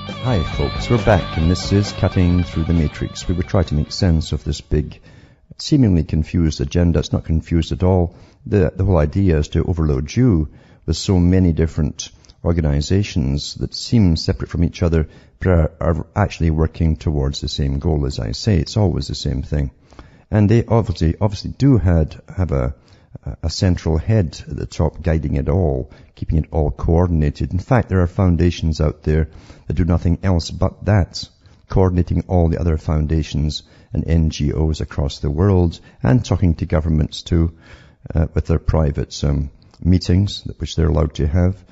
Hi folks, we're back and this is Cutting Through the Matrix. We would try to make sense of this big, seemingly confused agenda. It's not confused at all. The whole idea is to overload you with so many different organizations that seem separate from each other but are actually working towards the same goal. As I say, it's always the same thing. And they obviously do have a central head at the top guiding it all, keeping it all coordinated. In fact, there are foundations out there that do nothing else but that, coordinating all the other foundations and NGOs across the world and talking to governments too, with their private meetings, which they're allowed to have.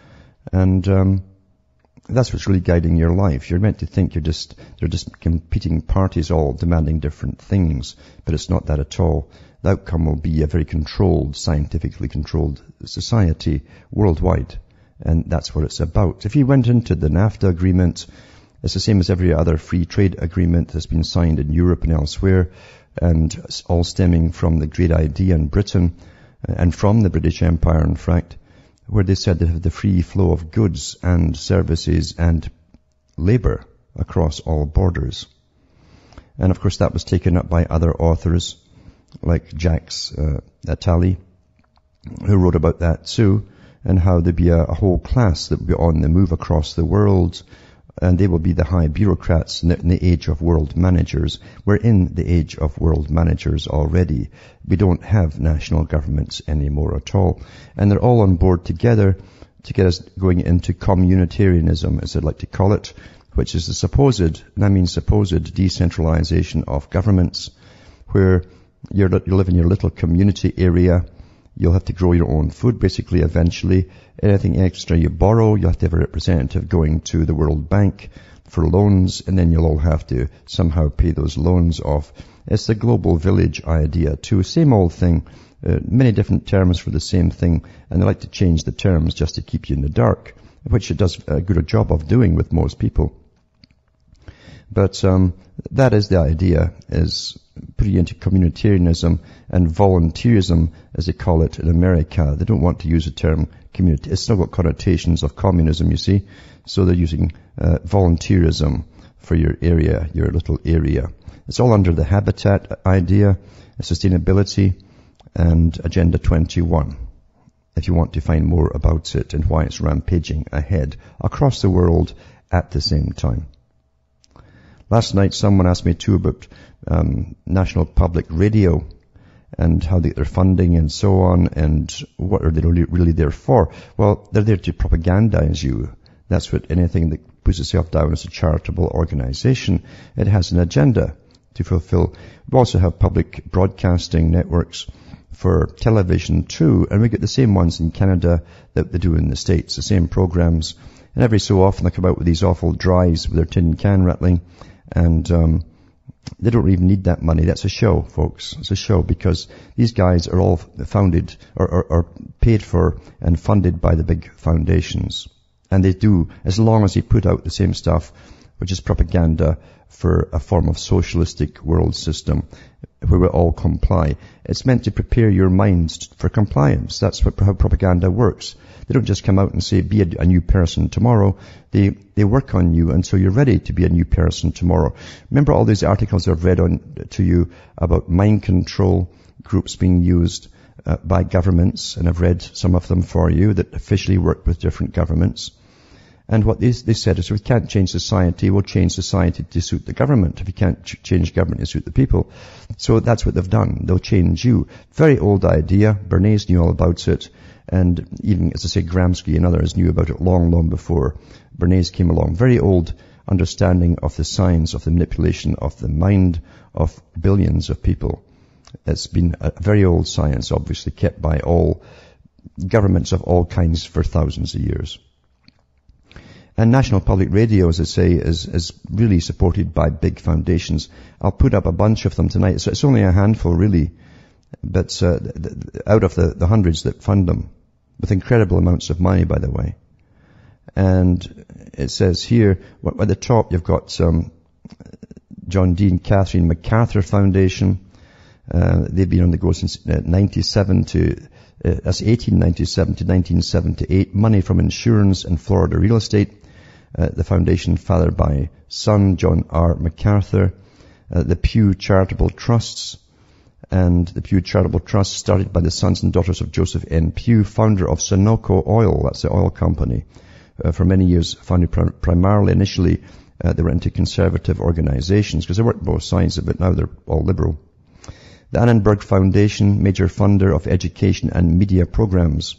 And that's what's really guiding your life. You're meant to think they're just competing parties all demanding different things, but it's not that at all. The outcome will be a very controlled, scientifically controlled society worldwide. And that's what it's about. If you went into the NAFTA agreement, it's the same as every other free trade agreement that's been signed in Europe and elsewhere, and all stemming from the great idea in Britain and from the British Empire, in fact, where they said they have the free flow of goods and services and labor across all borders. And of course that was taken up by other authors like Jacques Attali, who wrote about that too, and how there'd be a whole class that would be on the move across the world, and they will be the high bureaucrats in the age of world managers. We're in the age of world managers already. We don't have national governments anymore at all. And they're all on board together to get us going into communitarianism, as I'd like to call it, which is the supposed, and I mean supposed, decentralization of governments, where you live in your little community area. You'll have to grow your own food, basically, eventually. Anything extra you borrow, you have to have a representative going to the World Bank for loans, and then you'll all have to somehow pay those loans off. It's the global village idea, too. Same old thing. Many different terms for the same thing, and they like to change the terms just to keep you in the dark, which it does a good job of doing with most people. But that is the idea, is putting into communitarianism and volunteerism, as they call it in America. They don't want to use the term community. It's still got connotations of communism, you see. So they're using volunteerism for your area, your little area. It's all under the habitat idea, sustainability, and Agenda 21. If you want to find more about it and why it's rampaging ahead across the world at the same time. Last night someone asked me too about National Public Radio and how they're funding and so on, and what are they really there for? Well, they're there to propagandize you. That's what anything that puts itself down as a charitable organization. It has an agenda to fulfill. We also have public broadcasting networks for television too, and we get the same ones in Canada that they do in the States, the same programs. And every so often they come out with these awful drives with their tin can rattling, and they don't even need that money. That's a show, folks. It's a show, because these guys are all founded or paid for and funded by the big foundations. And they do, as long as they put out the same stuff, which is propaganda for a form of socialistic world system where we all comply. It's meant to prepare your minds for compliance. That's how propaganda works. They don't just come out and say, be a new person tomorrow. They work on you until you're ready to be a new person tomorrow. Remember all these articles I've read to you about mind control groups being used by governments, and I've read some of them for you that officially work with different governments. And what they said is, if we can't change society, we'll change society to suit the government. If you can't change government to suit the people. So that's what they've done. They'll change you. Very old idea. Bernays knew all about it. And even, as I say, Gramsci and others knew about it long, long before Bernays came along. Very old understanding of the science of the manipulation of the mind of billions of people. It's been a very old science, obviously, kept by all governments of all kinds for thousands of years. And National Public Radio, as I say, is really supported by big foundations. I'll put up a bunch of them tonight. So it's only a handful, really, but out of the hundreds that fund them, with incredible amounts of money, by the way. And it says here, at the top, you've got John D. and Catherine MacArthur Foundation. They've been on the go since 1897 to 1978. Money from insurance and Florida real estate. the foundation fathered by son John R. MacArthur, the Pew Charitable Trusts, and the Pew Charitable Trust started by the sons and daughters of Joseph N. Pew, founder of Sunoco Oil, that's the oil company, for many years founded primarily, initially, they were into conservative organizations because they worked both sides of it. Now they're all liberal. The Annenberg Foundation, major funder of education and media programs,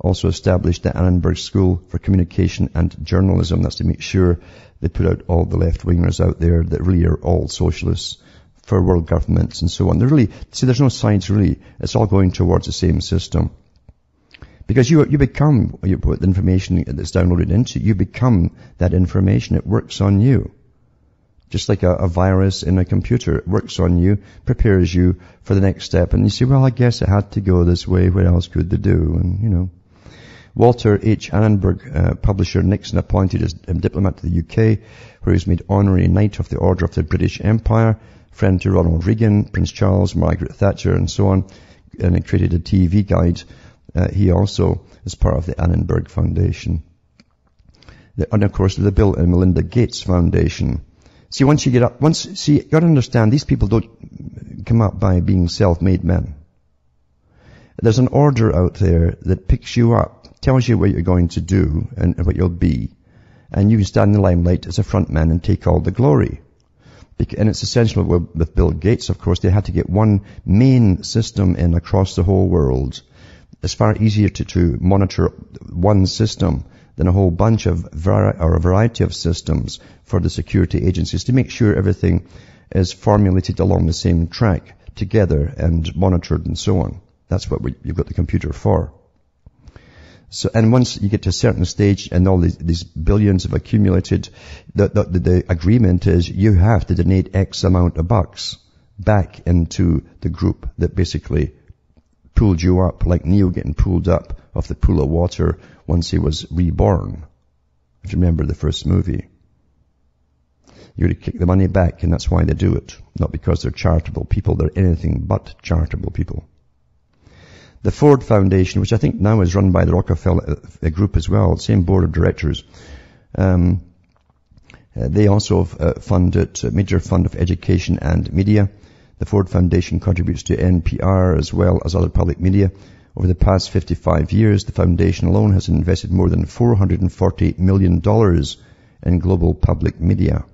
also established the Annenberg School for Communication and Journalism. That's to make sure they put out all the left-wingers out there that really are all socialists for world governments and so on. There's no sides really. It's all going towards the same system. Because you put the information that's downloaded into you become that information. It works on you. Just like a virus in a computer. It works on you, prepares you for the next step. And you say, well, I guess it had to go this way. What else could they do? And, Walter H. Annenberg, publisher Nixon appointed as diplomat to the UK, where he was made honorary Knight of the Order of the British Empire, friend to Ronald Reagan, Prince Charles, Margaret Thatcher, and so on, and he created a TV guide. He also is part of the Annenberg Foundation. And of course, the Bill and Melinda Gates Foundation. See, you gotta understand, these people don't come up by being self-made men. There's an order out there that picks you up, tells you what you're going to do and what you'll be. And you can stand in the limelight as a front man and take all the glory. And it's essential with Bill Gates, of course, they had to get one main system in across the whole world. It's far easier to monitor one system than a whole bunch of a variety of systems for the security agencies to make sure everything is formulated along the same track together and monitored and so on. That's what you've got the computer for. So, and once you get to a certain stage and all these billions have accumulated, the agreement is you have to donate X amount of bucks back into the group that basically pulled you up, like Neo getting pulled up off the pool of water once he was reborn. If you remember the first movie. You're to kick the money back, and that's why they do it. Not because they're charitable people, they're anything but charitable people. The Ford Foundation, which I think now is run by the Rockefeller Group as well, same board of directors, they also funded a major fund of education and media. The Ford Foundation contributes to NPR as well as other public media. Over the past 55 years, the foundation alone has invested more than $448 million in global public media.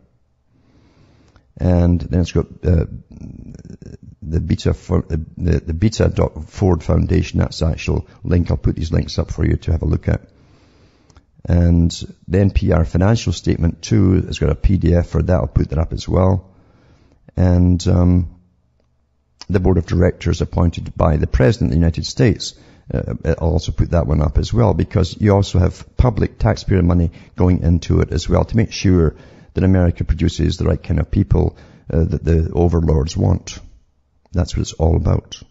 And then it's got the Beta.Ford Foundation. That's the actual link. I'll put these links up for you to have a look at. And the NPR financial statement too has got a PDF for that. I'll put that up as well. And the board of directors appointed by the President of the United States. I'll also put that one up as well, because you also have public taxpayer money going into it as well to make sure that America produces the right kind of people that the overlords want. That's what it's all about.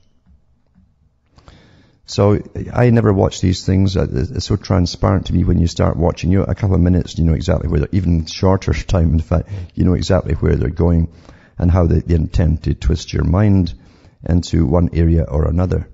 So I never watch these things. It's so transparent to me when you start watching. A couple of minutes, you know exactly where they're, even shorter time, in fact, you know exactly where they're going and how they intend to twist your mind into one area or another.